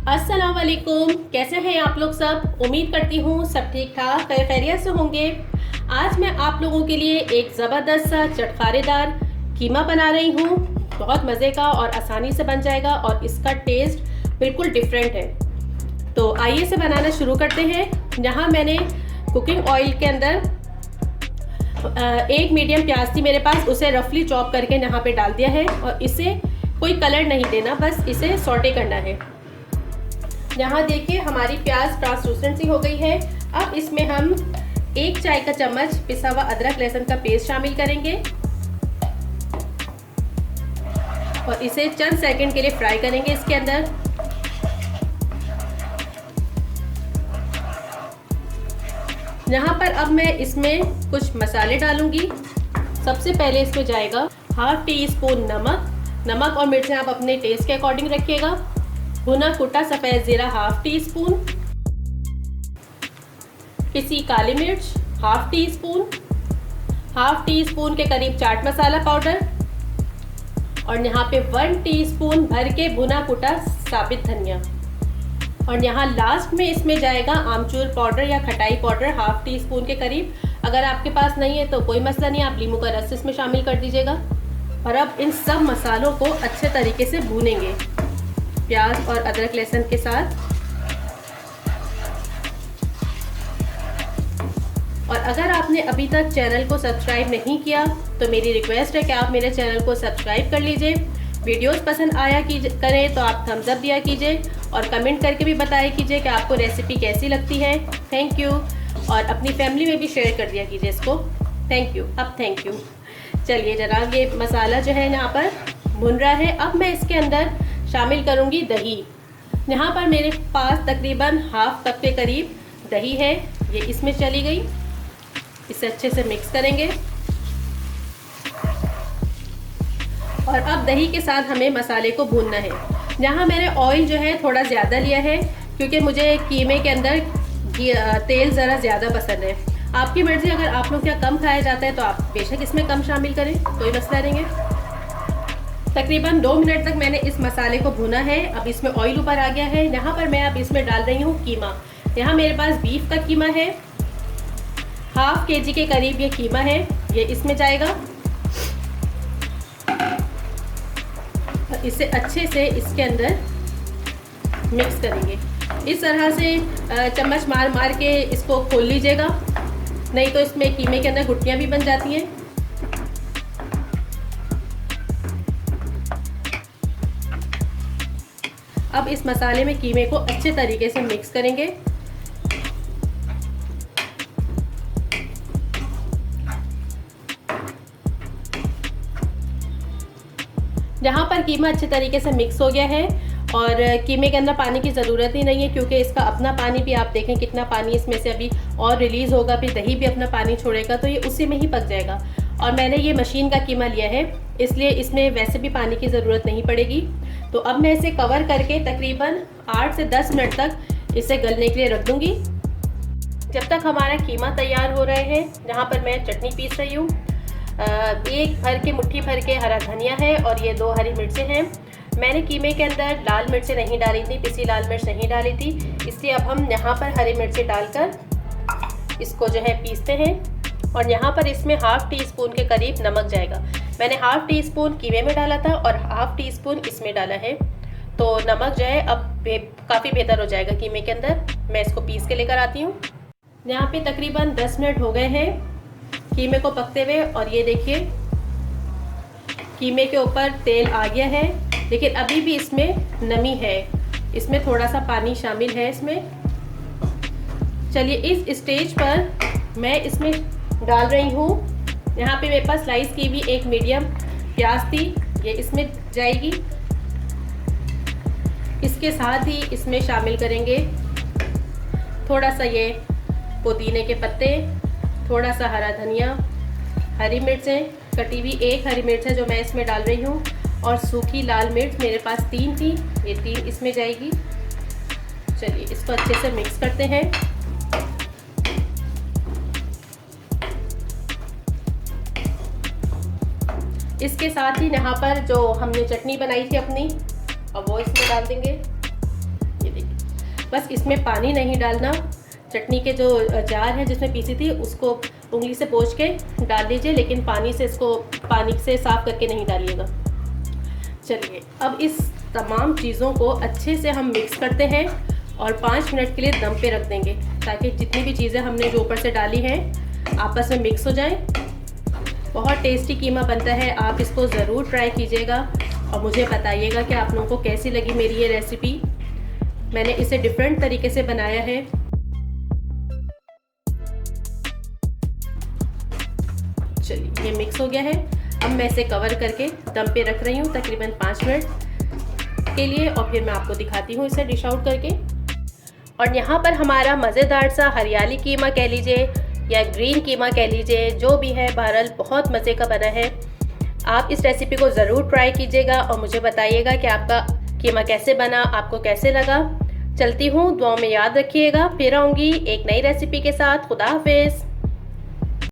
अस्सलाम वालेकुम, कैसे हैं आप लोग सब। उम्मीद करती हूँ सब ठीक ठाक खैरियत से होंगे। आज मैं आप लोगों के लिए एक ज़बरदस्त सा चटखारेदार कीमा बना रही हूँ। बहुत मज़े का और आसानी से बन जाएगा और इसका टेस्ट बिल्कुल डिफरेंट है। तो आइए इसे बनाना शुरू करते हैं। यहाँ मैंने कुकिंग ऑयल के अंदर एक मीडियम प्याज थी मेरे पास, उसे रफली चॉप करके यहाँ पे डाल दिया है और इसे कोई कलर नहीं देना, बस इसे सॉटे करना है। यहाँ देखिए हमारी प्याज ट्रांसलूसेंट सी हो गई है। अब इसमें हम 1 चाय का चम्मच पिसा हुआ अदरक लहसुन का पेस्ट शामिल करेंगे और इसे चंद सेकंड के लिए फ्राई करेंगे इसके अंदर। यहाँ पर अब मैं इसमें कुछ मसाले डालूंगी। सबसे पहले इसमें जाएगा ½ टी स्पून नमक और मिर्चें आप अपने टेस्ट के अकॉर्डिंग रखिएगा। भुना कुटा सफ़ेद ज़ीरा ½ टी स्पून, पिसी काली मिर्च ½ टी स्पून, ½ टी स्पून के करीब चाट मसाला पाउडर और यहाँ पे 1 टीस्पून भर के भुना कुटा साबित धनिया। और यहाँ लास्ट में इसमें जाएगा आमचूर पाउडर या खटाई पाउडर ½ टी स्पून के करीब। अगर आपके पास नहीं है तो कोई मसला नहीं, आप नींबू का रस इसमें शामिल कर दीजिएगा। और अब इन सब मसालों को अच्छे तरीके से भूनेंगे प्याज और अदरक लहसुन के साथ। और अगर आपने अभी तक चैनल को सब्सक्राइब नहीं किया तो मेरी रिक्वेस्ट है कि आप मेरे चैनल को सब्सक्राइब कर लीजिए। वीडियोस पसंद आया करें तो आप थम्स अप दिया कीजिए और कमेंट करके भी बताया कीजिए कि आपको रेसिपी कैसी लगती है। Thank you. और अपनी फैमिली में भी शेयर कर दिया कीजिए इसको। Thank you. अब थैंक यू। चलिए जरा ये मसाला जो है यहाँ पर भुन रहा है। अब मैं इसके अंदर शामिल करूँगी दही। यहाँ पर मेरे पास तकरीबन ½ कप के करीब दही है, ये इसमें चली गई। इसे अच्छे से मिक्स करेंगे और अब दही के साथ हमें मसाले को भूनना है। यहाँ मैंने ऑयल जो है थोड़ा ज़्यादा लिया है क्योंकि मुझे कीमे के अंदर तेल ज़रा ज़्यादा पसंद है। आपकी मर्ज़ी, अगर आप लोग क्या कम खाया जाता है तो आप बेशक इसमें कम शामिल करें, कोई मसला नहीं है। तकरीबन 2 मिनट तक मैंने इस मसाले को भुना है। अब इसमें ऑयल ऊपर आ गया है। यहाँ पर मैं अब इसमें डाल रही हूँ कीमा। यहाँ मेरे पास बीफ का कीमा है, ½ kg के करीब ये कीमा है, ये इसमें जाएगा। और इसे अच्छे से इसके अंदर मिक्स करेंगे। इस तरह से चम्मच मार मार के इसको खोल लीजिएगा, नहीं तो इसमें कीमे के अंदर गुठलियाँ भी बन जाती हैं। अब इस मसाले में कीमे को अच्छे तरीके से मिक्स करेंगे। यहाँ पर कीमा अच्छे तरीके से मिक्स हो गया है और कीमे के अंदर पानी की ज़रूरत ही नहीं है क्योंकि इसका अपना पानी भी, आप देखें कितना पानी इसमें से अभी और रिलीज़ होगा, फिर दही भी अपना पानी छोड़ेगा तो ये उसी में ही पक जाएगा। और मैंने ये मशीन का कीमा लिया है इसलिए इसमें वैसे भी पानी की ज़रूरत नहीं पड़ेगी। तो अब मैं इसे कवर करके तकरीबन 8 से 10 मिनट तक इसे गलने के लिए रख दूँगी। जब तक हमारा कीमा तैयार हो रहे हैं, यहाँ पर मैं चटनी पीस रही हूँ। एक मुट्ठी भर के हरा धनिया है और ये 2 हरी मिर्चें हैं। मैंने कीमे के अंदर लाल मिर्चें नहीं डाली थी, पिसी लाल मिर्च नहीं डाली थी, इसलिए अब हम यहाँ पर हरी मिर्चें डालकर इसको जो है पीसते हैं। और यहाँ पर इसमें ½ टीस्पून के करीब नमक जाएगा। मैंने ½ टीस्पून कीमे में डाला था और ½ टीस्पून इसमें डाला है, तो नमक जो है अब काफ़ी बेहतर हो जाएगा कीमे के अंदर। मैं इसको पीस के लेकर आती हूँ। यहाँ पे तकरीबन 10 मिनट हो गए हैं कीमे को पकते हुए और ये देखिए कीमे के ऊपर तेल आ गया है, लेकिन अभी भी इसमें नमी है, इसमें थोड़ा सा पानी शामिल है इसमें। चलिए इस स्टेज पर मैं इसमें डाल रही हूँ, यहाँ पे मेरे पास स्लाइस की भी एक मीडियम प्याज थी, ये इसमें जाएगी। इसके साथ ही इसमें शामिल करेंगे थोड़ा सा ये पुदीने के पत्ते, थोड़ा सा हरा धनिया, हरी मिर्चें कटी हुई, 1 हरी मिर्च है जो मैं इसमें डाल रही हूँ, और सूखी लाल मिर्च मेरे पास 3 थी, ये 3 इसमें जाएगी। चलिए इसको अच्छे से मिक्स करते हैं। इसके साथ ही यहाँ पर जो हमने चटनी बनाई थी अपनी, अब वो इसमें डाल देंगे। ये देखिए बस इसमें पानी नहीं डालना। चटनी के जो जार है जिसमें पीसी थी उसको उंगली से पोंछ के डाल दीजिए, लेकिन पानी से साफ़ करके नहीं डालिएगा। चलिए अब इस तमाम चीज़ों को अच्छे से हम मिक्स करते हैं और 5 मिनट के लिए दम पे रख देंगे, ताकि जितनी भी चीज़ें हमने जो ऊपर से डाली हैं आपस में मिक्स हो जाएं। बहुत टेस्टी कीमा बनता है, आप इसको ज़रूर ट्राई कीजिएगा और मुझे बताइएगा कि आप लोगों को कैसी लगी मेरी ये रेसिपी। मैंने इसे डिफरेंट तरीके से बनाया है। चलिए ये मिक्स हो गया है। अब मैं इसे कवर करके दम पे रख रही हूँ तकरीबन 5 मिनट के लिए, और फिर मैं आपको दिखाती हूँ इसे डिश आउट करके। और यहाँ पर हमारा मज़ेदार सा हरियाली कीमा कह लीजिए या ग्रीन कीमा कह लीजिए, जो भी है, बहरहाल बहुत मज़े का बना है। आप इस रेसिपी को ज़रूर ट्राई कीजिएगा और मुझे बताइएगा कि आपका कीमा कैसे बना, आपको कैसे लगा। चलती हूँ, दुआओं में याद रखिएगा। फिर आऊँगी एक नई रेसिपी के साथ। खुदा हाफिज़।